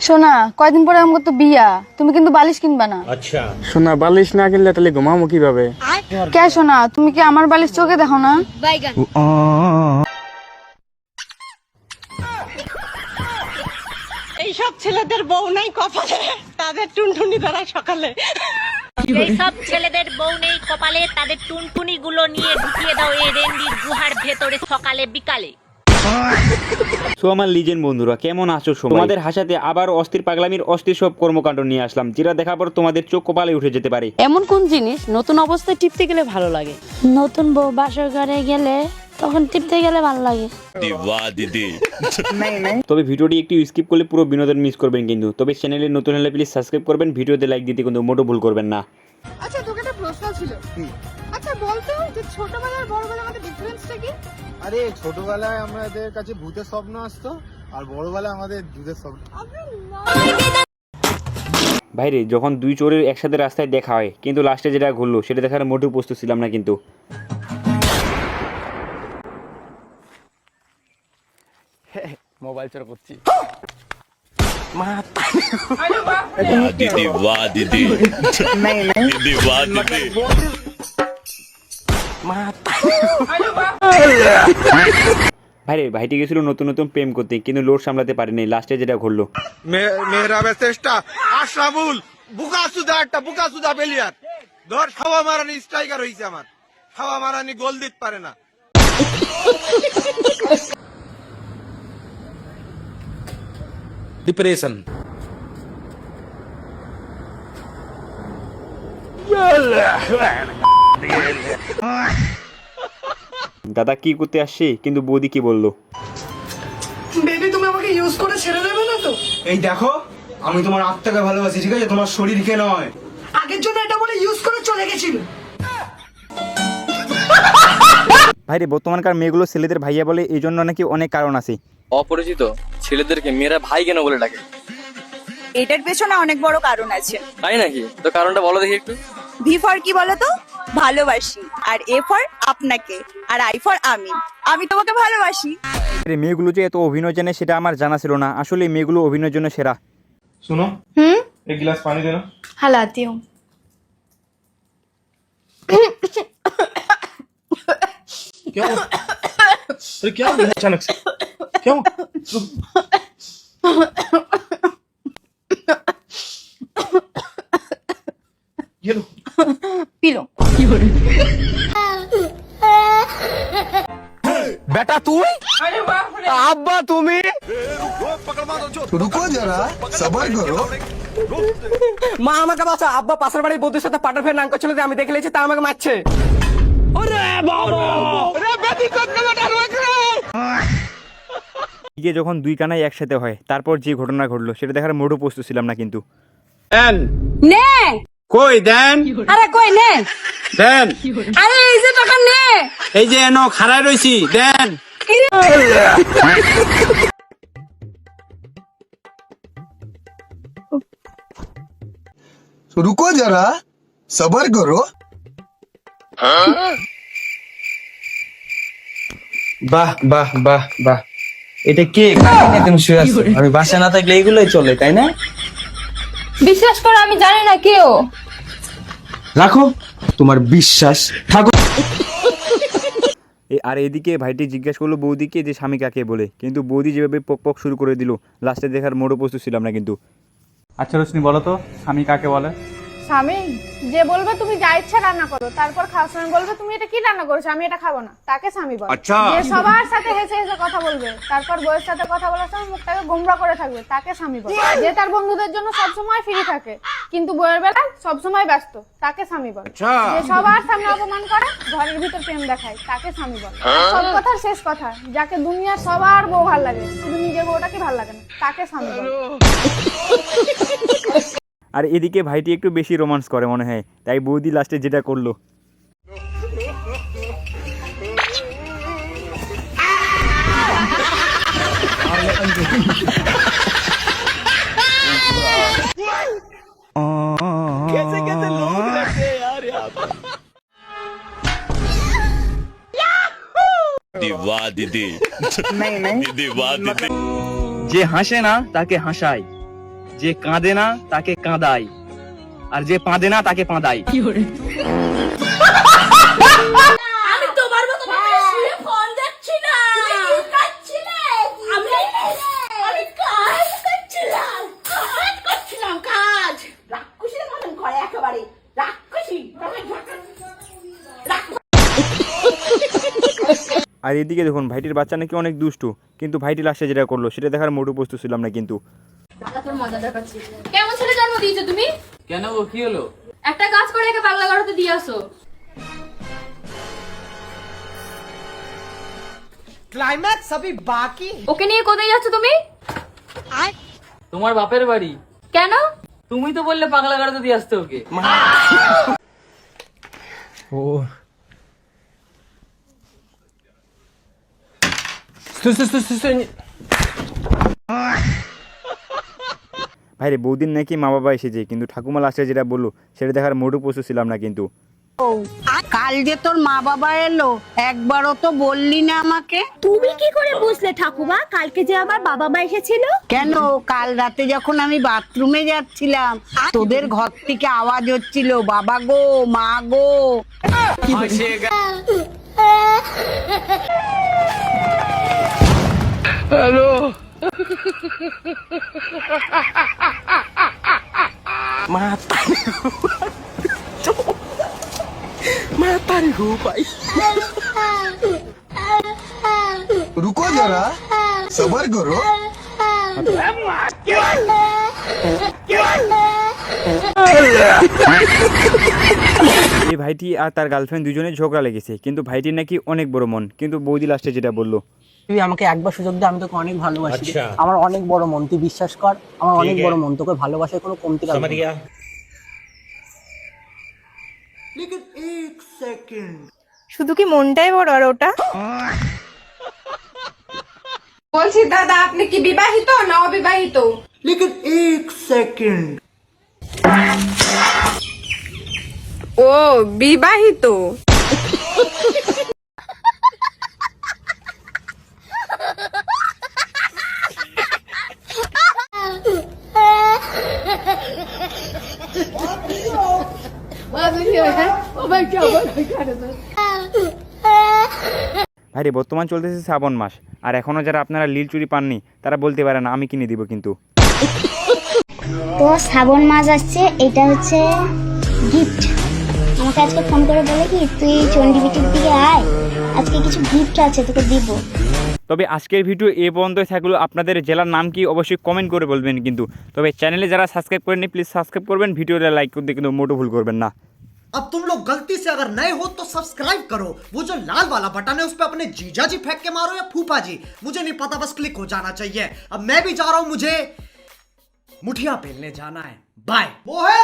সোনা, কয়দিন পরে আমার তো বিয়া, তুমি কিন্তু বালিশ কিনবা না। আচ্ছা সোনা, বালিশ না কিনলে তাহলে ঘুমাবো কিভাবে? কে সোনা, তুমি কি আমার বালিশ চোখে দেখো না? এইসব ছেলেদের বউ নাই কপালে, তাদের টুনটুনি ধরা সকালে। এইসব ছেলেদের বউ নেই কপালে, তাদের টুনটুনি গুলো নিয়ে ঢুকিয়ে দাও এই রেন্ডির গুহার ভেতরে সকালে বিকালে। সো আমার লিজেন্ড বন্ধুরা, কেমন আছো সবাই? তোমাদের হাসাতে আবার অস্থির পাগলামির অস্থির সব কর্মকাণ্ড নিয়ে আসলাম, যেটা দেখার পর তোমাদের চোখ কপালে উঠে যেতে পারে। এমন কোন জিনিস নতুন অবস্থায় টিপতে গেলে ভালো লাগে? নতুন বউ বাসর ঘরে গেলে তখন টিপতে গেলে ভালো লাগে। তবে ভিডিওটি একটু স্কিপ করলে পুরো বিনোদন মিস করবেন কিন্তু। তবে চ্যানেলে নতুন হলে প্লিজ সাবস্ক্রাইব করবেন, ভিডিওতে লাইক দিতে কিন্তু মোটো ভুল করবেন না। আচ্ছা, তোকে একটা প্রশ্ন ছিল। আচ্ছা বলতো, যে ছোটবেলা আর বড়বেলার মধ্যে ডিফারেন্সটা কি? আরে ছোটবেলায় আমাদের কাছে ভূতের স্বপ্ন আসতো, আর বড়বেলায় আমাদের দুধের স্বপ্ন। ভাইরে, যখন দুই চোরের একসাথে রাস্তায় দেখা হয়, কিন্তু লাস্টে যেটা ঘুরলো সেটা দেখার মোটেও প্রস্তুত ছিলাম না কিন্তু। মোবাইল চোর করছি। ভাইরে, ভাইটি গেছিল নতুন নতুন প্রেম করতে, কিন্তু লোড সামলাতে পারেনি, লাস্টে যেটা ঘুরলো। মেহরাবের চেষ্টা আশরাফুল বুকাসুদা একটা বুকাসুদা প্লেয়ার ধর হাওয়া মারানি স্ট্রাইকার হইছে, আমার হাওয়া মারানি গোল দিতে পারে না। ডিপ্রেশন দাদা কি করতে আসছে, কিন্তু বৌদি কি বললো? বেবি, তুমি আমাকে ইউজ করে ছেড়ে দেবে না তো? এই দেখো, আমি তোমার আত্মাকে ভালোবাসি, ঠিক আছে, তোমার শরীরকে নয়। আগের জন্য এটা বলে ইউজ করে চলে গেছিল। ভাইরে, বর্তমানকার মেয়েগুলো ছেলেদের ভাইয়া বলে, এই জন্য নাকি অনেক কারণ আছে। অপরিচিত ছেলেদেরকে মেয়েরা ভাই কেন বলে ডাকে? এটার পেছনে অনেক বড় কারণ আছে। তাই নাকি? তো কারণটা বলো দেখি একটু। ভি ফর কি বলো তো? ভালোবাসি। আর এ ফর আপনাকে। আর আই ফর আমি। আমি তোমাকে ভালোবাসি। মেয়েগুলো যে এত অভিনয় জানে সেটা আমার জানা ছিল না, আসলে মেয়েগুলো অভিনয়ের জন্য সেরা। सुनो, एक गिलास पानी देना। हाँ, लाती हूँ। क्या हुआ? अरे क्या हुआ अचानक से? क्या हुआ? ये लो, पी लो। बेटा तू আব্বা তুমি রুকো যারা সবার করো। মা আমাকে বাঁচা, আব্বা পাশের বাড়ির বন্ধুর সাথে পাটার ফের নাঙ্ক ছেলে আমি দেখে লেছি, তা আমাকে মারছে। এদিকে যখন দুই কানাই একসাথে হয়, তারপর যে ঘটনা ঘটলো সেটা দেখার মোটেও প্রস্তুত ছিলাম না কিন্তু। নে কই দেন আরে কই নে দেন, আরে এই যে টাকা নে। এই যে এনো খাড়াই রইছি, দেন। रुको जरा सबर करो। বাহ বাহ বাহ বাহ, এটা কে? তুমি শুয়ে আছো, আমি বাসা না থাকলে এগুলোই চলে, তাই না? বিশ্বাস করো, আমি জানি না কেউ। রাখো তোমার বিশ্বাস, থাকো। আর এদিকে ভাইটি জিজ্ঞেস করলো বৌদিকে যে স্বামী কাকে বলে, কিন্তু বৌদি যেভাবে পক পক শুরু করে দিল, লাস্টে দেখার মোটেও প্রস্তুত ছিলাম না কিন্তু। আচ্ছা রোশনি, বলো তো স্বামী কাকে বলে? স্বামী যে বলবে তুমি যা ইচ্ছা রান্না করো, তারপর খাওয়ার সময় বলবে তুমি এটা কি রান্না করেছো, আমি এটা খাবো না, তাকে স্বামী বলে। যে সবার সাথে হেসে হেসে কথা বলবে, তারপর বউয়ের সাথে কথা বলার সময় মুখটাকে গোমরা করে থাকবে, তাকে স্বামী বলে। যে তার বন্ধুদের জন্য সবসময় ফ্রি থাকে, কিন্তু বউয়ের বেলায় সবসময় ব্যস্ত, তাকে স্বামী বলে। যে সবার সামনে অপমান করে, ঘরের ভিতর প্রেম দেখায়, তাকে স্বামী বলে। সব কথার শেষ কথা, যাকে দুনিয়ার সবার বউ ভাল লাগে, শুধু নিজের বউটাকে ভাল লাগে না, তাকে স্বামী বলে। আর এদিকে ভাইটি একটু বেশি রোমান্স করে মনে হয়, তাই বৌদি লাস্টে যেটা করলো। कैसे कैसे लोग रहते हैं यार यहाँ पर। যে হাসে না তাকে হাসায়, যে কাঁদে না তাকে কাঁদাই, আর যে পাঁদে না তাকে পাঁদাই। আমি তোমার মতো শুয়ে ফোন দেখছি না, কি করছিলে? আমি কাজ করছিলাম কাজ। রাক্ষসীর মতন করে একেবারে, রাক্ষসী। আর এদিকে দেখুন ভাইটির বাচ্চা নাকি অনেক দুষ্টু, কিন্তু ভাইটি লাস্টে যেটা করলো সেটা দেখার মোটু প্রস্তুত ছিলাম না কিন্তু। কেমন ছেলে জন্ম দিয়েছো তুমি? কেন গো, কি হলো? একটা কাজ করে একে পাগলা গারোতে দিয়ে আসো। ক্লাইম্যাক্স अभी বাকি। ওকে নিয়ে কোথায় যাচ্ছ তুমি? তোমার বাপের বাড়ি। কেন? তুমি তো বললে পাগলা গাড়িতে দিয়ে আসতে ওকে। ও ভাইরে বহুদিন নাকি মা বাবা এসেছে, কিন্তু ঠাকুমা লাস্টে যেটা বললো সেটা দেখার মোটু প্রস্তুত ছিলাম না কিন্তু। কাল যে তোর মা বাবা এলো, একবারও তো বললি না আমাকে। তুমি কি করে বুঝলে ঠাকুমা কালকে যে আমার বাবা মা এসেছিল? কেন, কাল রাতে যখন আমি বাথরুমে যাচ্ছিলাম তোদের ঘর থেকে আওয়াজ হচ্ছিল, বাবা গো মা গো। হ্যালো, মাতারি হো ভাই। रुको जरा सबर करो। এই ভাইটি আর তার গার্লফ্রেন্ড দুজনে ঝগড়া লেগেছে, কিন্তু ভাইটির নাকি অনেক বড় মন, কিন্তু বৌদি লাস্টে যেটা বললো। তুই আমাকে একবার সুযোগ দে, আমি তোকে অনেক ভালোবাসি। আমার অনেক বড় মন, তুই বিশ্বাস কর, আমার অনেক বড় মন, তোকে ভালোবাসার কোনো কমতি রাখবো না। শুধু কি মনটাই বড় আর ওটা? বলছি দাদা, আপনি কি বিবাহিত না অবিবাহিত? ও বিবাহিত। ভাইরে বর্তমান চলতেছে শ্রাবণ মাস, আর এখনো যারা আপনারা লীল চুরি পাননি তারা বলতে পারে না, আমি কিনে দিব কিন্তু। তো শ্রাবণ মাস আসছে, এটা হচ্ছে গিফট। আমাকে আজকে ফোন করে বলে কি তুই চন্ডিবিটির দিকে আয়, আজকে কিছু গিফট আছে তোকে দিব। তবে আজকের ভিডিও এ পর্যন্তই থাকলো। আপনাদের জেলার নাম কি অবশ্যই কমেন্ট করে বলবেন কিন্তু। তবে চ্যানেলে যারা সাবস্ক্রাইব করেননি প্লিজ সাবস্ক্রাইব করবেন, ভিডিওটা লাইক করতে কিন্তু মোটো ভুল করবেন না। अब तुम लोग गलती से अगर नए हो तो सब्सक्राइब करो, वो जो लाल वाला बटन है उस पे अपने जीजा जी फेंक के मारो या फूफा जी, मुझे नहीं पता, बस क्लिक हो जाना चाहिए। अब मैं भी जा रहा हूं, मुझे मुठिया पेलने जाना है। बाय। वो है